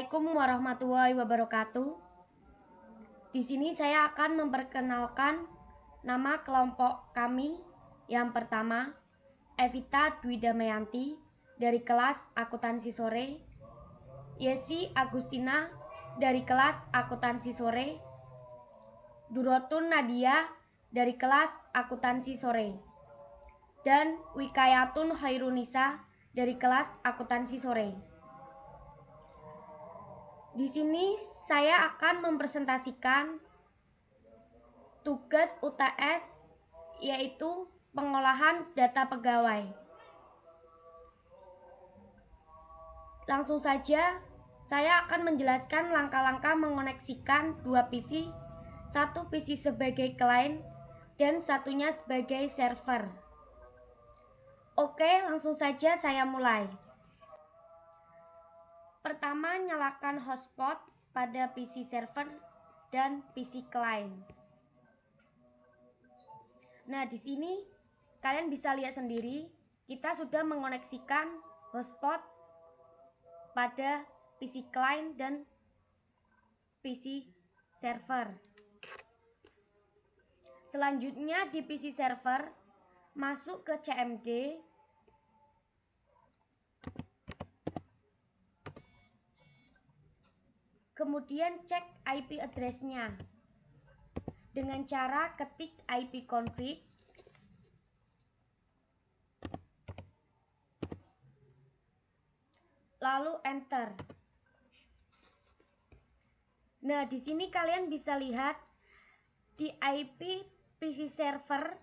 Assalamualaikum warahmatullahi wabarakatuh. Di sini saya akan memperkenalkan nama kelompok kami. Yang pertama, Evita Dwi Damayanti dari kelas Akuntansi Sore, Yesi Agustina dari kelas Akuntansi Sore, Durotun Nadia dari kelas Akuntansi Sore, dan Wikayatun Hairunisa dari kelas Akuntansi Sore. Di sini saya akan mempresentasikan tugas UTS, yaitu pengolahan data pegawai. Langsung saja, saya akan menjelaskan langkah-langkah mengoneksikan dua PC, satu PC sebagai client dan satunya sebagai server. Oke, langsung saja saya mulai. Pertama, nyalakan hotspot pada PC server dan PC client. Nah, di sini kalian bisa lihat sendiri, kita sudah mengoneksikan hotspot pada PC client dan PC server. Selanjutnya di PC server, masuk ke CMD, kemudian cek IP address-nya dengan cara ketik IP config, lalu enter. Nah, di sini kalian bisa lihat di IP PC server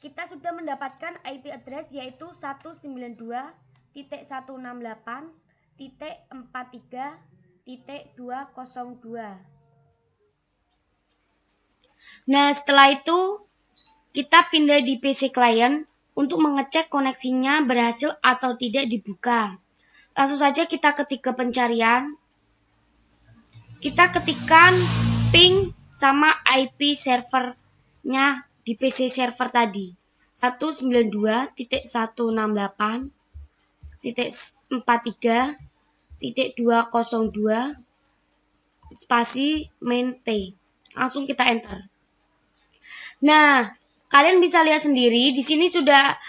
kita sudah mendapatkan IP address yaitu 192.168.43.202. Nah, setelah itu kita pindah di PC client untuk mengecek koneksinya berhasil atau tidak dibuka. Langsung saja kita ketik ke pencarian. Kita ketikkan ping sama IP servernya di PC server tadi. 192.168.43.202 spasi main T. Langsung kita enter. Nah, kalian bisa lihat sendiri di sini sudah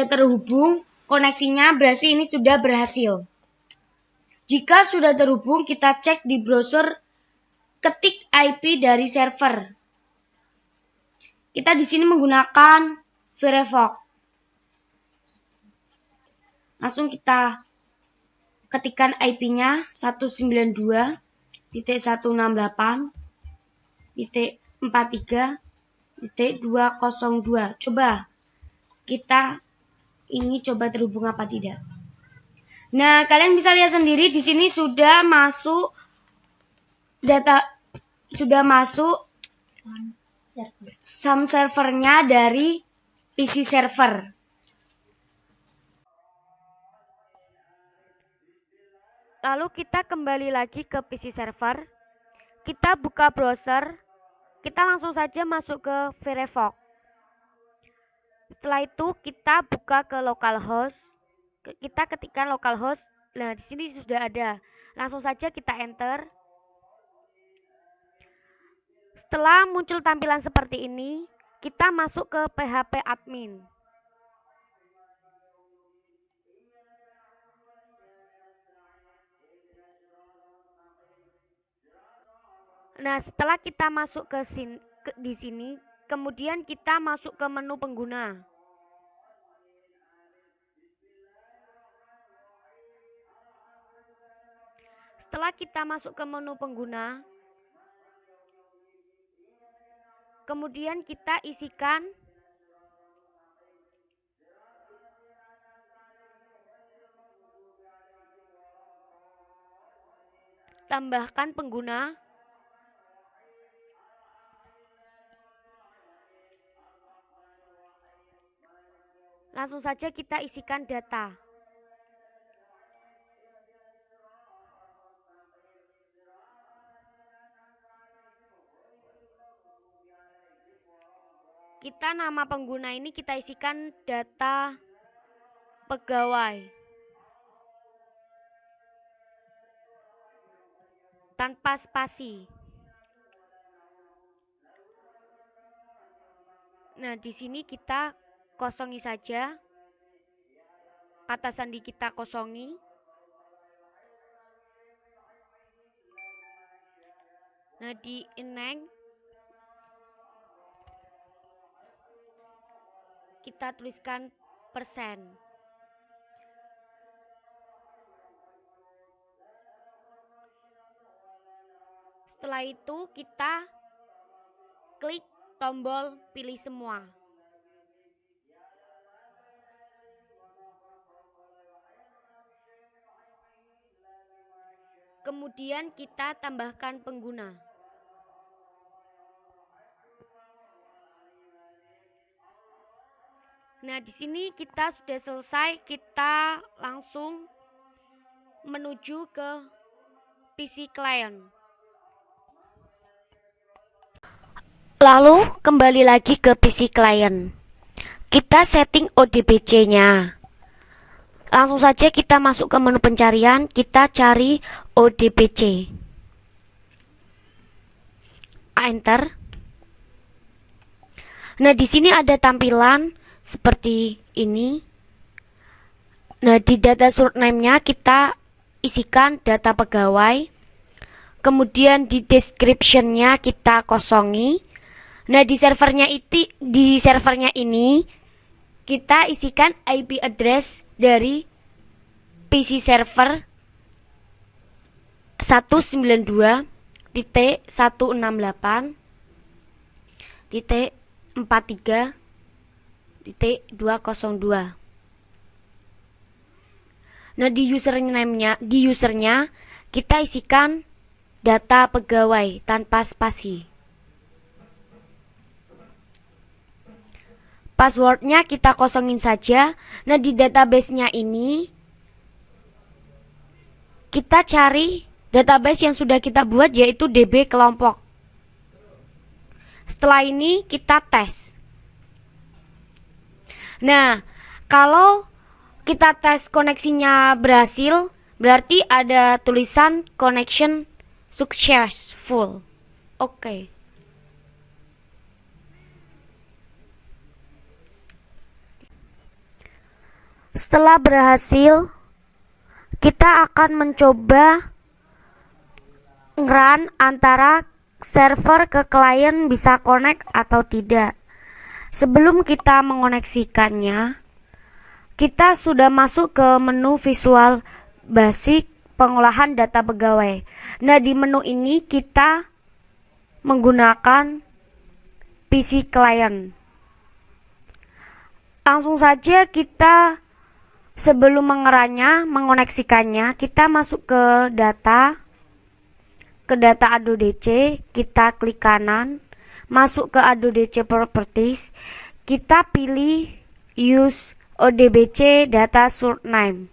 terhubung, koneksinya berarti ini sudah berhasil. Jika sudah terhubung, kita cek di browser, ketik IP dari server. Kita di sini menggunakan Firefox. Langsung kita ketikkan IP-nya 192.168.43.202. Coba kita ini coba terhubung apa tidak. Nah, kalian bisa lihat sendiri di sini sudah masuk data, sudah masuk SAM servernya dari PC server. Lalu kita kembali lagi ke PC server. Kita buka browser. Kita langsung saja masuk ke Firefox. Setelah itu kita buka ke localhost. Kita ketikkan localhost. Nah, di sini sudah ada. Langsung saja kita enter. Setelah muncul tampilan seperti ini, kita masuk ke PHP admin. Nah, setelah kita masuk di sini, kemudian kita masuk ke menu pengguna. Setelah kita masuk ke menu pengguna, kemudian kita isikan tambahkan pengguna, langsung saja kita isikan data. Kita nama pengguna ini kita isikan data pegawai. tanpa spasi. Nah, di sini kita kosongi saja. Kata sandi kita kosongi. Nah, di eneng kita tuliskan persen. Setelah itu kita klik tombol pilih semua. Kemudian kita tambahkan pengguna. Nah, di sini kita sudah selesai. Kita langsung menuju ke PC client. Lalu kembali lagi ke PC client. Kita setting ODBC-nya. Langsung saja kita masuk ke menu pencarian, kita cari ODBC. Enter. Nah, di sini ada tampilan seperti ini. Nah, di data source name-nya kita isikan data pegawai. Kemudian di description-nya kita kosongi. Nah, di servernya ini kita isikan IP address dari PC server 192.168.43.202. Nah, di usernya kita isikan data pegawai tanpa spasi. Passwordnya kita kosongin saja. Nah, di database-nya ini kita cari database yang sudah kita buat, yaitu DB kelompok. Setelah ini kita tes. Nah, kalau kita tes koneksinya berhasil, berarti ada tulisan connection successful. Oke. Setelah berhasil, kita akan mencoba run antara server ke klien bisa connect atau tidak. Sebelum kita mengoneksikannya, kita sudah masuk ke menu visual basic pengolahan data pegawai. Nah, di menu ini kita menggunakan PC client. Langsung saja kita sebelum mengoneksikannya, kita masuk ke data ADODC, kita klik kanan, masuk ke ADODC properties, kita pilih use ODBC data source name.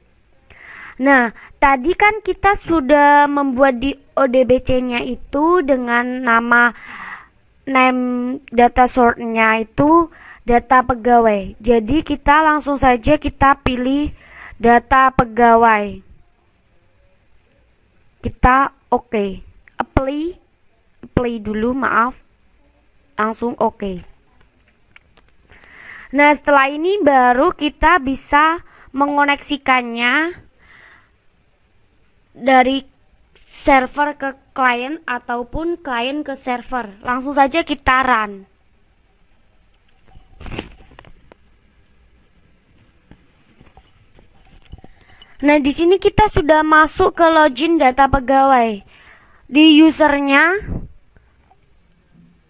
Nah, tadi kan kita sudah membuat di ODBC-nya itu dengan nama name data source-nya itu data pegawai. Jadi kita langsung saja kita pilih data pegawai. Kita oke. Apply dulu, maaf. Langsung oke. Nah, setelah ini baru kita bisa mengoneksikannya dari server ke klien ataupun klien ke server. Langsung saja kita run. Nah, di sini kita sudah masuk ke login data pegawai. Di usernya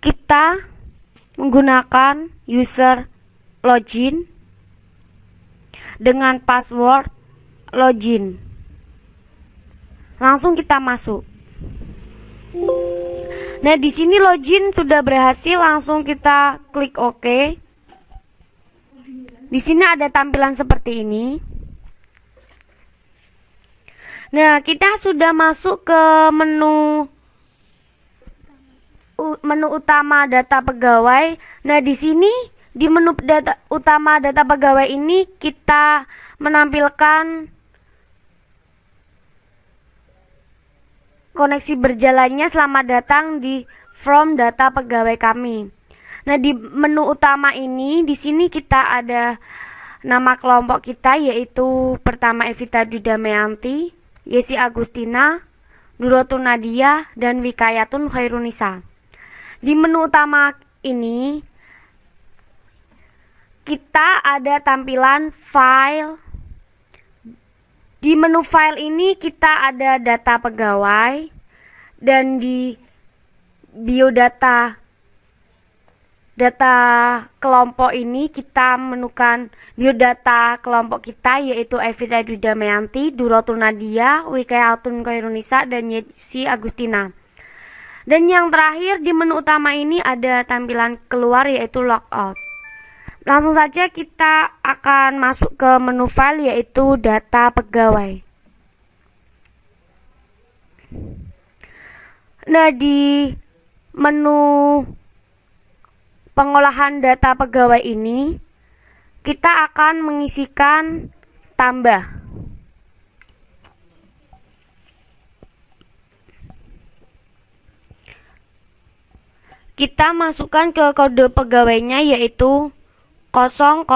kita menggunakan user login dengan password login. Langsung kita masuk. Nah, di sini login sudah berhasil, langsung kita klik OK. Di sini ada tampilan seperti ini. Nah, kita sudah masuk ke menu utama data pegawai. Nah, di sini di menu utama data pegawai ini kita menampilkan koneksi berjalannya selamat datang di From Data Pegawai kami. Nah, di menu utama ini di sini kita ada nama kelompok kita, yaitu pertama Evita Dudamayanti, Yesi Agustina, Nurotun Nadia, dan Wikayatun Khairunisa. Di menu utama ini kita ada tampilan file. Di menu file ini kita ada data pegawai, dan di biodata kelompok ini kita menemukan biodata kelompok kita, yaitu Evita Dudamayanti, Durotun Nadia, Wikayatun Khairunisa, dan Yesi Agustina. Dan yang terakhir di menu utama ini ada tampilan keluar, yaitu logout. Langsung saja kita akan masuk ke menu file, yaitu data pegawai. Nah, di menu pengolahan data pegawai ini kita akan mengisikan tambah. Kita masukkan ke kode pegawainya, yaitu 006.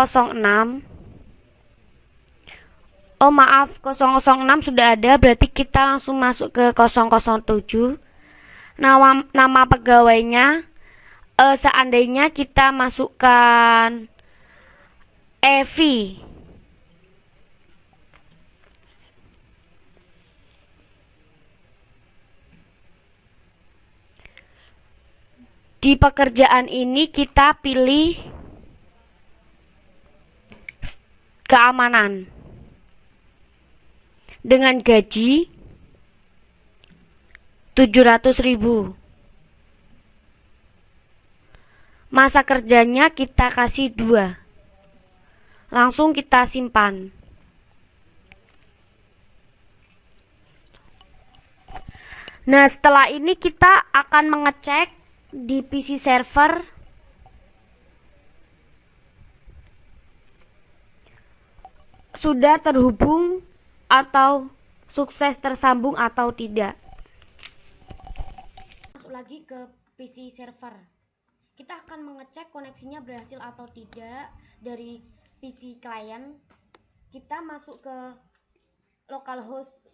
Oh maaf, 006 sudah ada, berarti kita langsung masuk ke 007. Nama pegawainya, seandainya kita masukkan Evi, di pekerjaan ini kita pilih keamanan dengan gaji 700.000. Masa kerjanya kita kasih 2. Langsung kita simpan. Nah, setelah ini kita akan mengecek di PC server sudah terhubung atau sukses tersambung atau tidak. Masuk lagi ke PC server. Kita akan mengecek koneksinya berhasil atau tidak dari PC klien. Kita masuk ke localhost,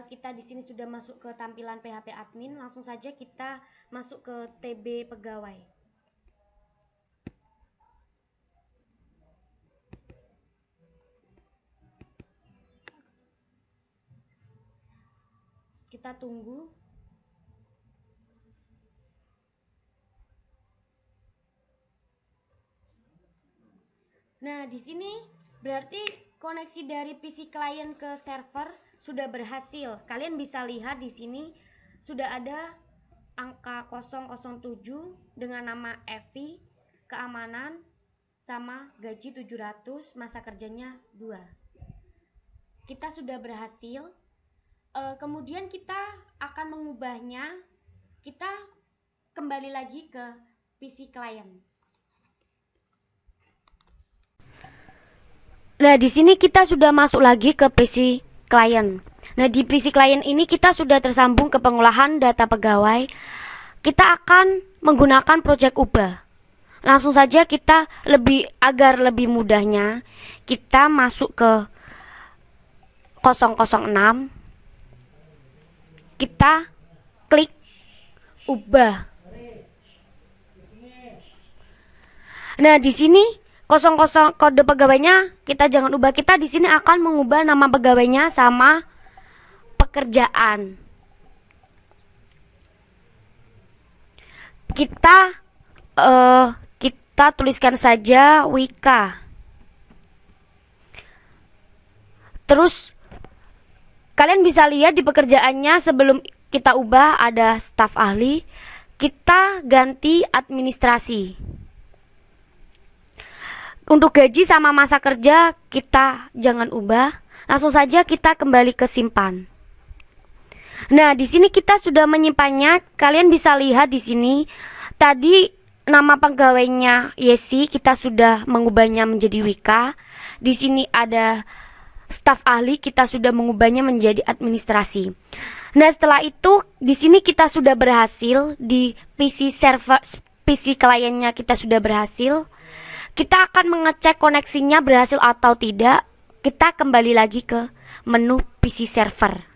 kita di sini sudah masuk ke tampilan PHP admin. Langsung saja kita masuk ke TB pegawai. Kita tunggu. Nah, di sini berarti koneksi dari PC klien ke server sudah berhasil. Kalian bisa lihat di sini sudah ada angka 007 dengan nama Evi, keamanan, sama gaji 700, masa kerjanya 2. Kita sudah berhasil. Kemudian kita akan mengubahnya. Kita kembali lagi ke PC klien. Nah, di sini kita sudah masuk lagi ke PC klien. Nah, di PC klien ini kita sudah tersambung ke pengolahan data pegawai. Kita akan menggunakan project ubah. Langsung saja kita agar lebih mudahnya, kita masuk ke 006. Kita klik ubah. Nah, di sini 00 kode pegawainya kita jangan ubah. Kita di sini akan mengubah nama pegawainya sama pekerjaan. Kita tuliskan saja Wika. Terus kalian bisa lihat di pekerjaannya sebelum kita ubah ada staf ahli. Kita ganti administrasi. Untuk gaji sama masa kerja kita jangan ubah. Langsung saja kita kembali ke simpan. Nah, di sini kita sudah menyimpannya. Kalian bisa lihat di sini. Tadi nama pegawainya Yesi, kita sudah mengubahnya menjadi Wika. Di sini ada staf ahli, kita sudah mengubahnya menjadi administrasi. Nah, setelah itu di sini kita sudah berhasil di PC kliennya kita sudah berhasil. Kita akan mengecek koneksinya berhasil atau tidak. Kita kembali lagi ke menu PC server.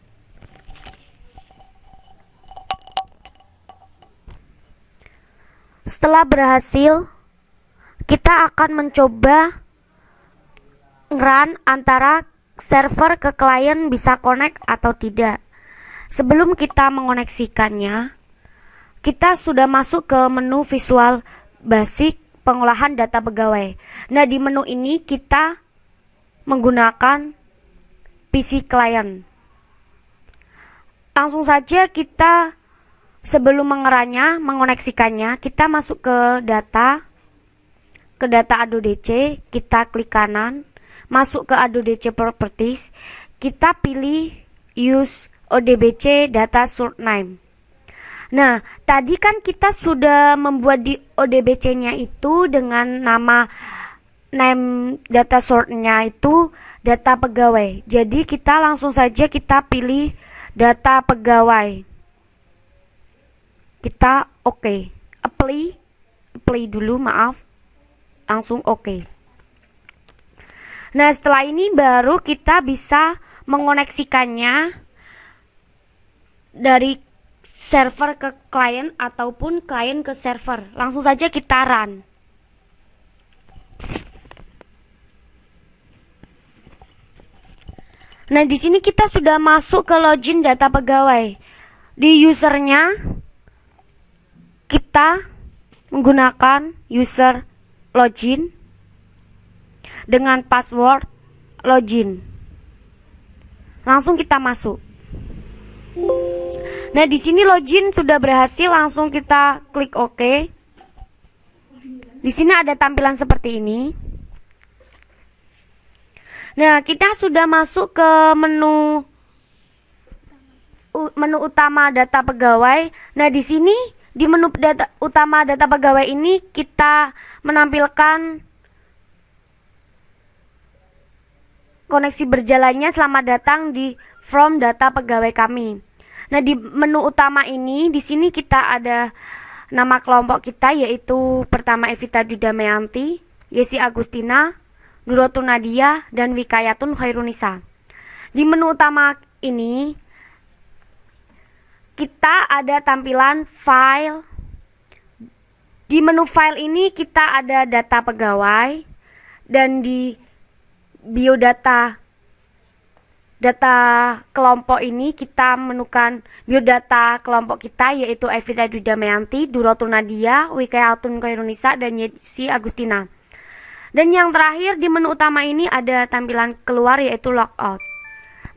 Setelah berhasil, kita akan mencoba run antara server ke klien bisa connect atau tidak. Sebelum kita mengoneksikannya, kita sudah masuk ke menu Visual Basic pengolahan data pegawai. Nah, di menu ini kita menggunakan PC client. Langsung saja kita sebelum mengoneksikannya, kita masuk ke data ADODC, kita klik kanan, masuk ke ADODC Properties, kita pilih Use ODBC Data Source Name. Nah, tadi kan kita sudah membuat di ODBC-nya itu dengan nama name data source-nya itu data pegawai. Jadi kita langsung saja kita pilih data pegawai. Kita oke. Apply dulu, maaf. Langsung oke. Nah, setelah ini baru kita bisa mengoneksikannya dari server ke klien ataupun klien ke server. Langsung saja kita run. Nah, di sini kita sudah masuk ke login data pegawai. Di usernya kita menggunakan user login dengan password login. Langsung kita masuk. Nah, di sini login sudah berhasil, langsung kita klik OK. Di sini ada tampilan seperti ini. Nah, kita sudah masuk ke menu utama data pegawai. Nah, di sini di menu utama data pegawai ini kita menampilkan koneksi berjalannya selamat datang di from data pegawai kami. Nah, di menu utama ini di sini kita ada nama kelompok kita, yaitu pertama Evita Dudamayanti, Yesi Agustina, Nurotun Nadia, dan Wikayatun Khairunisa. Di menu utama ini kita ada tampilan file. Di menu file ini kita ada data pegawai, dan di biodata kelompok ini kita menemukan biodata kelompok kita, yaitu Evita Dudamayanti, Nurotun Nadia, Wikayatun Khairunisa, dan Yesi Agustina. Dan yang terakhir di menu utama ini ada tampilan keluar, yaitu logout.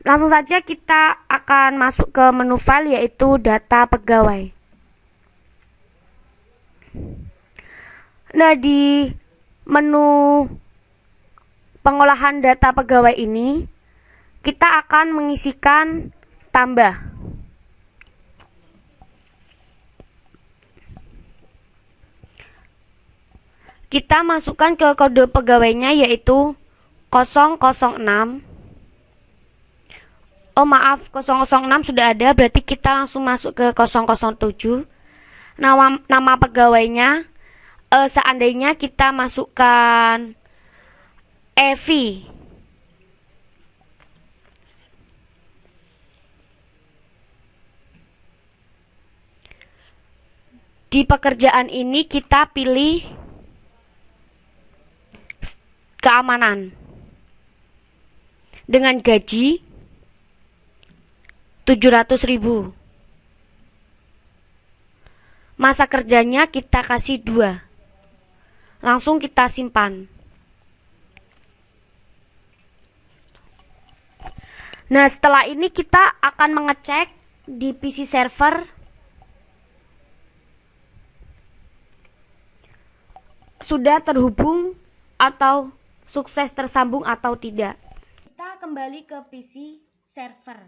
Langsung saja kita akan masuk ke menu file, yaitu data pegawai. Nah, di menu pengolahan data pegawai ini kita akan mengisikan tambah. Kita masukkan ke kode pegawainya, yaitu 006. Oh maaf, 006 sudah ada, berarti kita langsung masuk ke 007. Nama pegawainya, seandainya kita masukkan Evi. Di pekerjaan ini kita pilih keamanan dengan gaji 700.000. Masa kerjanya kita kasih 2. Langsung kita simpan. Nah, setelah ini kita akan mengecek di PC server sudah terhubung atau sukses tersambung atau tidak. Kita kembali ke PC server.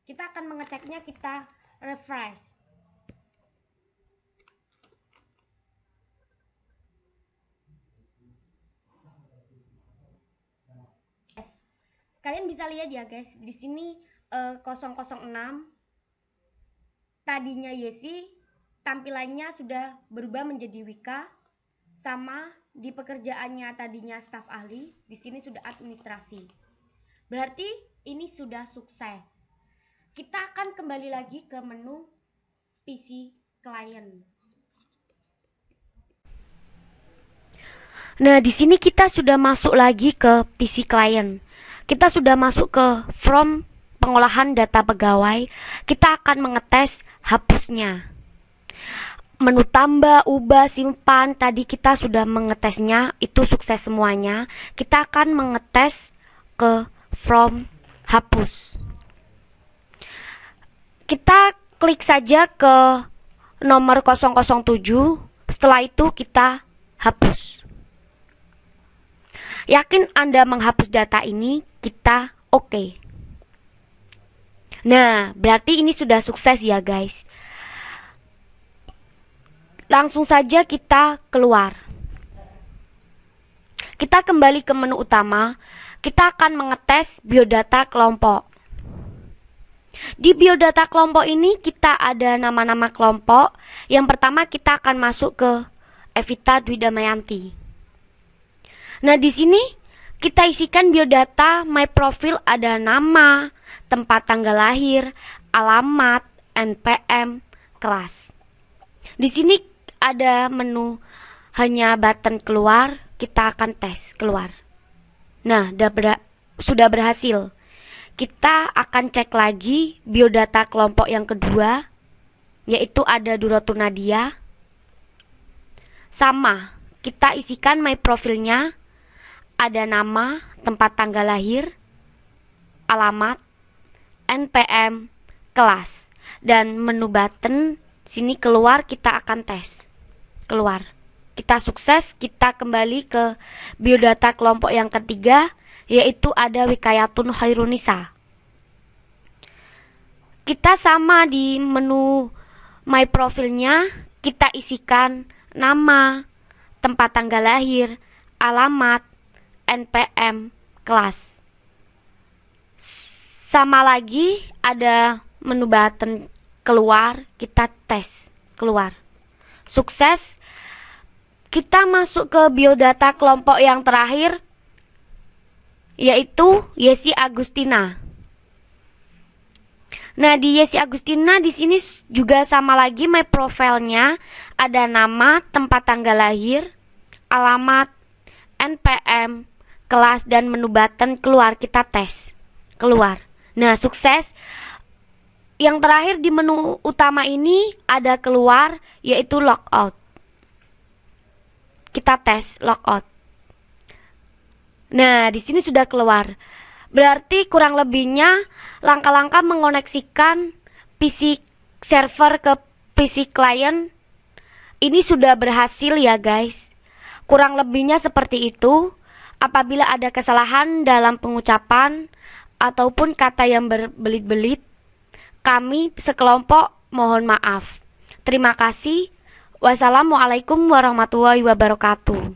Kita akan mengeceknya, kita refresh. Kalian bisa lihat ya guys, di sini 006 tadinya Yesi, tampilannya sudah berubah menjadi Wika. Sama di pekerjaannya tadinya staf ahli, di sini sudah administrasi. Berarti ini sudah sukses. Kita akan kembali lagi ke menu PC client. Nah, di sini kita sudah masuk lagi ke PC client. Kita sudah masuk ke from pengolahan data pegawai. Kita akan mengetes hapusnya. Menu tambah, ubah, simpan, tadi kita sudah mengetesnya, itu sukses semuanya. Kita akan mengetes ke from hapus. Kita klik saja ke nomor 007, setelah itu kita hapus. Yakin Anda menghapus data ini, kita oke. Nah, berarti ini sudah sukses ya guys. Langsung saja kita keluar. Kita kembali ke menu utama. Kita akan mengetes biodata kelompok. Di biodata kelompok ini kita ada nama-nama kelompok. Yang pertama kita akan masuk ke Evita Dwi Damayanti. Nah, di sini kita isikan biodata my profile, ada nama, tempat tanggal lahir, alamat, NPM, kelas. Di sini ada menu hanya button keluar, kita akan tes keluar. Nah, sudah berhasil. Kita akan cek lagi biodata kelompok yang kedua, yaitu ada Durotu Nadia. Sama, kita isikan my profilnya, ada nama, tempat tanggal lahir, alamat, NPM, kelas. Dan menu button sini keluar, kita akan tes. Keluar. Kita sukses, kita kembali ke biodata kelompok yang ketiga, yaitu ada Wikayatun Khairunisa. Kita sama di menu my profilnya, kita isikan nama, tempat tanggal lahir, alamat, NPM, kelas. Sama lagi ada menu button keluar, kita tes keluar. Sukses. Kita masuk ke biodata kelompok yang terakhir, yaitu Yesi Agustina. Nah, di Yesi Agustina di sini juga sama lagi my profile-nya, ada nama, tempat tanggal lahir, alamat, NPM, kelas, dan menu button keluar, kita tes keluar. Nah, sukses. Yang terakhir di menu utama ini ada keluar, yaitu logout. Kita tes logout. Nah, di sini sudah keluar. Berarti kurang lebihnya langkah-langkah mengoneksikan PC server ke PC client ini sudah berhasil ya guys. Kurang lebihnya seperti itu. Apabila ada kesalahan dalam pengucapan ataupun kata yang berbelit-belit, kami sekelompok mohon maaf. Terima kasih. Wassalamualaikum warahmatullahi wabarakatuh.